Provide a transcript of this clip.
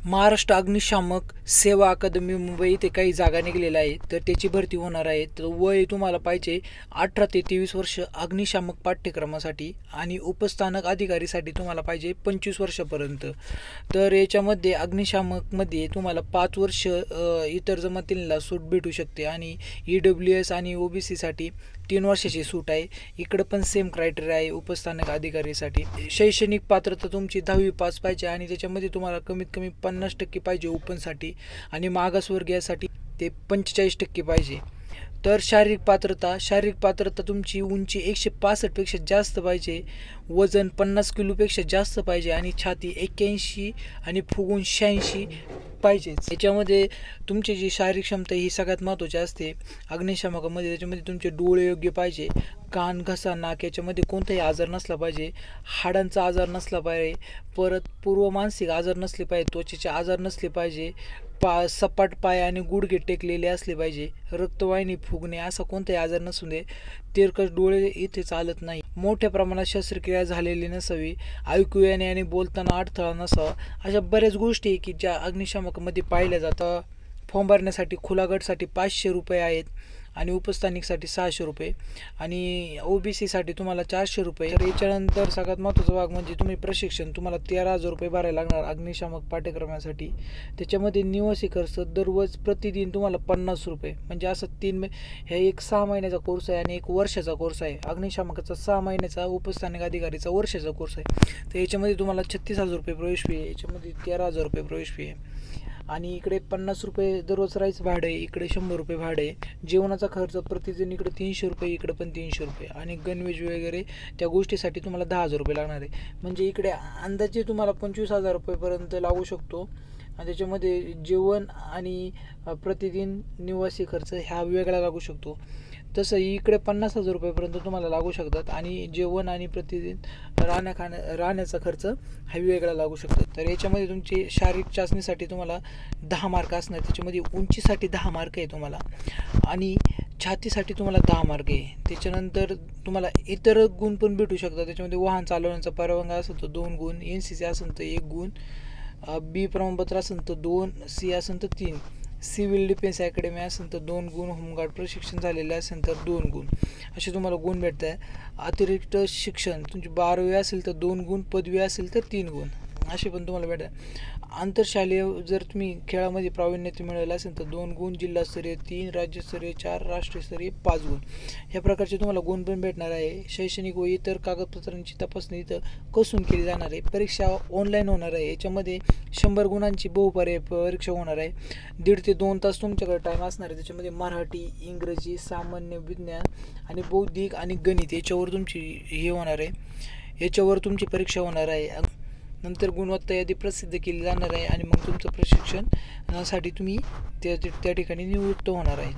महाराष्ट्र अग्निशामक सेवा अकादमी मुंबई इथे काही जागा निघलेल्या आहेत, तर त्याची भरती होणार आहे. तर वय तुम्हाला पाहिजे 18 ते 23 वर्ष अग्निशामक पाठ्यक्रमासाठी आणि उपस्थानक अधिकारीसाठी तुम्हाला पाहिजे 25 वर्षापर्यंत. तर याच्यामध्ये अग्निशामकमध्ये तुम्हाला 5 वर्ष इतर जमातींना सूट भेटू शकते आणि EWS आणि OBCसाठी 3 वर्षाची सूट आहे. इकडं पण सेम क्रायटेरिया आहे उपस्थानक अधिकारीसाठी. शैक्षणिक पात्रता तुमची 10वी पास पाहिजे आणि त्याच्यामध्ये तुम्हाला कमीत कमी 50% पाहिजे ओपनसाठी आणि मागासवर्गीयासाठी ते 45% पाहिजे. तर शारीरिक पात्रता तुमची उंची 165 पेक्षा जास्त पाहिजे, वजन 50 किलोपेक्षा जास्त पाहिजे आणि छाती 81 आणि फुगून 86 पाहिजेच. याच्यामध्ये तुमची जी शारीरिक क्षमता ही सगळ्यात महत्त्वाची असते अग्निशामकामध्ये. त्याच्यामध्ये तुमचे डोळे योग्य पाहिजे, कान घसा नाक याच्यामध्ये कोणताही आजार नसला पाहिजे, हाडांचा आजार नसला पाहिजे, परत पूर्व मानसिक आजार नसले पाहिजे, त्वचेचे आजार नसले पाहिजे, सपाट पाय आणि गुडघे टेकलेले असले पाहिजे, रक्तवाहिनी फुगणे असा कोणताही आजार नसून दे, तेरकट डोळे इथे चालत नाही, मोठ्या प्रमाणात शस्त्रक्रिया झालेली नसावी, ऐकू येणे आणि बोलताना अडथळा नसावा. अशा बऱ्याच गोष्टी की ज्या अग्निशामकामध्ये पाहिल्या जातात. फॉर्म भरण्यासाठी खुला गटसाठी 500 रुपये आहेत आणि उपस्थानिकसाठी 600 रुपये आणि OBCसाठी तुम्हाला 400 रुपये. तर याच्यानंतर सगळ्यात महत्त्वाचा भाग म्हणजे तुम्ही प्रशिक्षण तुम्हाला 13,000 रुपये भरायला लागणार अग्निशामक पाठ्यक्रमासाठी. त्याच्यामध्ये निवासी खर्च दररोज प्रतिदिन तुम्हाला 50 रुपये, म्हणजे असं हे एक 6 महिन्याचा कोर्स आहे आणि एक वर्षाचा कोर्स आहे. अग्निशामकाचा 6 महिन्याचा, उपस्थानिक अधिकारीचा वर्षाचा कोर्स आहे. तर याच्यामध्ये तुम्हाला 36,000 रुपये प्रवेश फी आहे, याच्यामध्ये 13,000 रुपये प्रवेश फी आहे आणि इकडे 50 रुपये दररोज राहायचं भाडं आहे, इकडे 100 रुपये भाडं आहे. जेवणाचा खर्च प्रतिदिन इकडे 300 रुपये, इकडे पण 300 रुपये आणि गणवेश वगैरे त्या गोष्टीसाठी तुम्हाला 10,000 रुपये लागणार आहे. म्हणजे इकडे अंदाजे तुम्हाला 25,000 रुपयेपर्यंत लागू शकतो आणि त्याच्यामध्ये जेवण आणि प्रतिदिन निवासी खर्च ह्या वेगळा लागू शकतो. तसं इकडे 50,000 रुपयेपर्यंत तुम्हाला लागू शकतात आणि जेवण आणि प्रतिदिन राहण्याचा खर्च हा वेगळा लागू शकतो. तर याच्यामध्ये तुमची शारीरिक चाचणीसाठी तुम्हाला 10 मार्क असणार, त्याच्यामध्ये उंचीसाठी 10 मार्क आहे तुम्हाला आणि छातीसाठी तुम्हाला 10 मार्क आहे. त्याच्यानंतर तुम्हाला इतर गुण पण भेटू शकतात. त्याच्यामध्ये वाहन चालवण्याचा परवानगी असेल तर 2 गुण, NCC असेल तर 1 गुण, B प्रमाणपत्र असेल तर 2, C असेल तर 3, सिव्हिल डिफेन्स अकॅडमी असेल तर 2 गुण, होमगार्ड प्रशिक्षण झालेले असेल तर 2 गुण, असे तुम्हाला गुण भेटत आहे. अतिरिक्त शिक्षण तुमची 12वी असेल तर 2 गुण, पदवी असेल तर 3 गुण, असे पण तुम्हाला भेटतात. आंतरशालेय जर तुम्ही खेळामध्ये प्रावीण्य मिळवलं असेल तर 2 गुण, जिल्हास्तरीय 3, राज्यस्तरीय 4, राष्ट्रीयस्तरीय 5 गुण, ह्या प्रकारचे तुम्हाला गुण पण भेटणार आहे. शैक्षणिक व इतर कागदपत्रांची तपासणी इथं कसून केली जाणार आहे. परीक्षा ऑनलाईन होणार आहे. याच्यामध्ये 100 गुणांची बहुपर्याय परीक्षा होणार आहे. 1.5 ते 2 तास तुमच्याकडे टाईम असणार आहे. त्याच्यामध्ये मराठी, इंग्रजी, सामान्य विज्ञान आणि बौद्धिक आणि गणित याच्यावर तुमची हे होणार आहे, याच्यावर तुमची परीक्षा होणार आहे. नंतर गुणवत्ता यादी प्रसिद्ध केली जाणार आहे आणि मग तुमचं प्रशिक्षणासाठी तुम्ही त्या ठिकाणी निवृत्त होणार आहे.